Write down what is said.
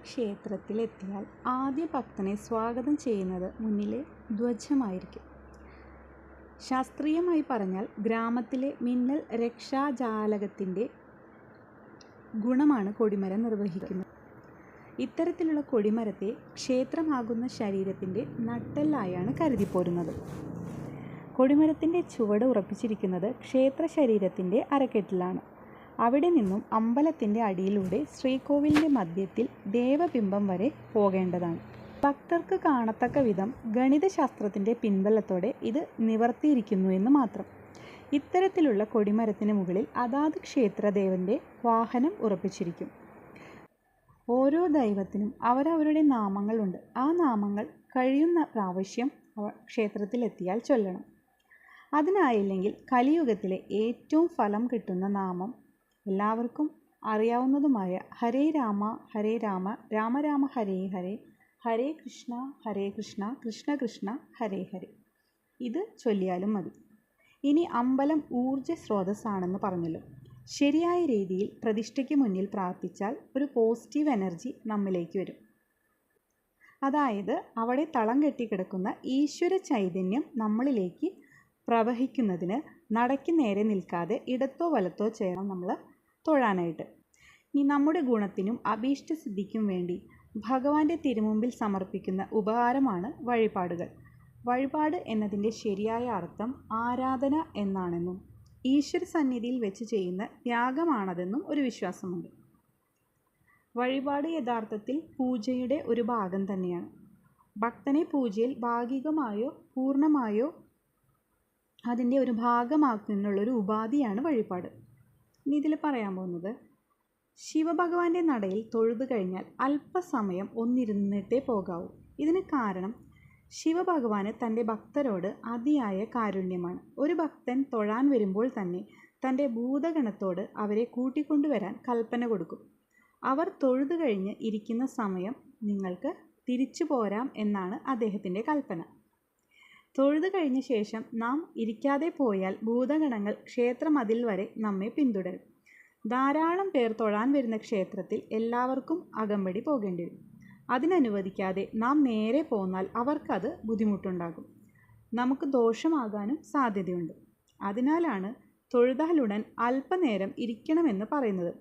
ക്ഷേത്രത്തിലെത്തിയാൽ ആദ്യ ഭക്തനെ സ്വാഗതം ചെയ്യുന്നത് മുന്നിലെ ധ്വജമായിരിക്കും. ശാസ്ത്രീയമായി പറഞ്ഞാൽ ഗ്രാമത്തിലെ മിന്നൽ രക്ഷാജാലകത്തിൻ്റെ ഗുണമാണ് കൊടിമരം നിർവഹിക്കുന്നത്. ഇത്തരത്തിലുള്ള കൊടിമരത്തെ ക്ഷേത്രമാകുന്ന ശരീരത്തിൻ്റെ നട്ടെല്ലായാണ് കരുതിപ്പോരുന്നത്. കൊടിമരത്തിൻ്റെ ചുവട് ഉറപ്പിച്ചിരിക്കുന്നത് ക്ഷേത്ര ശരീരത്തിൻ്റെ അരക്കെട്ടിലാണ്. അവിടെ നിന്നും അമ്പലത്തിൻ്റെ അടിയിലൂടെ ശ്രീകോവിലിൻ്റെ മധ്യത്തിൽ ദേവബിംബം വരെ പോകേണ്ടതാണ്. ഭക്തർക്ക് കാണത്തക്ക വിധം ഗണിതശാസ്ത്രത്തിൻ്റെ പിൻബലത്തോടെ ഇത് നിവർത്തിയിരിക്കുന്നു എന്ന് മാത്രം. ഇത്തരത്തിലുള്ള കൊടിമരത്തിന് മുകളിൽ അതാത് ക്ഷേത്രദേവൻ്റെ വാഹനം ഉറപ്പിച്ചിരിക്കും. ഓരോ ദൈവത്തിനും അവരവരുടെ നാമങ്ങളുണ്ട്. ആ നാമങ്ങൾ കഴിയുന്ന പ്രാവശ്യം ക്ഷേത്രത്തിലെത്തിയാൽ ചൊല്ലണം. അതിനായില്ലെങ്കിൽ കലിയുഗത്തിലെ ഏറ്റവും ഫലം കിട്ടുന്ന നാമം എല്ലാവർക്കും അറിയാവുന്നതുമായ ഹരേ രാമ രാമ രാമ ഹരേ ഹരേ, ഹരേ കൃഷ്ണ കൃഷ്ണ കൃഷ്ണ ഹരേ ഹരേ, ഇത് ചൊല്ലിയാലും മതി. ഇനി അമ്പലം ഊർജ്ജ സ്രോതസ്സാണെന്ന് പറഞ്ഞല്ലോ. ശരിയായ രീതിയിൽ പ്രതിഷ്ഠയ്ക്ക് മുന്നിൽ പ്രാർത്ഥിച്ചാൽ ഒരു പോസിറ്റീവ് എനർജി നമ്മിലേക്ക് വരും. അതായത് അവിടെ തളം കെട്ടിക്കിടക്കുന്ന ഈശ്വര ചൈതന്യം നമ്മളിലേക്ക് പ്രവഹിക്കുന്നതിന് നടയ്ക്ക് നേരെ നിൽക്കാതെ ഇടത്തോ വലത്തോ ചെയ്യണം നമ്മൾ തൊഴാനായിട്ട്. ഇനി നമ്മുടെ ഗുണത്തിനും അഭീഷ്ടസിദ്ധിക്കും വേണ്ടി ഭഗവാന്റെ തിരുമുമ്പിൽ സമർപ്പിക്കുന്ന ഉപഹാരമാണ് വഴിപാടുകൾ. വഴിപാട് എന്നതിൻ്റെ ശരിയായ അർത്ഥം ആരാധന എന്നാണെന്നും ഈശ്വര സന്നിധിയിൽ വെച്ച് ചെയ്യുന്ന ത്യാഗമാണതെന്നും ഒരു വിശ്വാസമുണ്ട്. വഴിപാട് യഥാർത്ഥത്തിൽ പൂജയുടെ ഒരു ഭാഗം തന്നെയാണ്. ഭക്തനെ പൂജയിൽ ഭാഗികമായോ പൂർണ്ണമായോ അതിൻ്റെ ഒരു ഭാഗമാക്കുന്നുള്ളൊരു ഉപാധിയാണ് വഴിപാട്. ഇനി ഇതിൽ പറയാൻ പോകുന്നത്, ശിവഭഗവാന്റെ നടയിൽ തൊഴുതു കഴിഞ്ഞാൽ അല്പസമയം ഒന്നിരുന്നിട്ടേ പോകാവൂ. ഇതിന് കാരണം ശിവഭഗവാന് തൻ്റെ ഭക്തരോട് അതിയായ കാരുണ്യമാണ്. ഒരു ഭക്തൻ തൊഴാൻ വരുമ്പോൾ തന്നെ തൻ്റെ ഭൂതഗണത്തോട് അവരെ കൂട്ടിക്കൊണ്ടുവരാൻ കൽപ്പന കൊടുക്കും. അവർ തൊഴുതു കഴിഞ്ഞ് ഇരിക്കുന്ന സമയം നിങ്ങൾക്ക് തിരിച്ചു പോരാം എന്നാണ് അദ്ദേഹത്തിൻ്റെ കൽപ്പന. തൊഴുതു കഴിഞ്ഞ ശേഷം നാം ഇരിക്കാതെ പോയാൽ ഭൂതഗണങ്ങൾ ക്ഷേത്രമതിൽ വരെ നമ്മെ പിന്തുടരും. ധാരാളം പേർ തൊഴാൻ വരുന്ന ക്ഷേത്രത്തിൽ എല്ലാവർക്കും അകമ്പടി പോകേണ്ടി വരും. അതിനനുവദിക്കാതെ നാം നേരെ പോന്നാൽ അവർക്കത് ബുദ്ധിമുട്ടുണ്ടാകും, നമുക്ക് ദോഷമാകാനും സാധ്യതയുണ്ട്. അതിനാലാണ് തൊഴുതാലുടൻ അല്പനേരം ഇരിക്കണമെന്ന് പറയുന്നത്.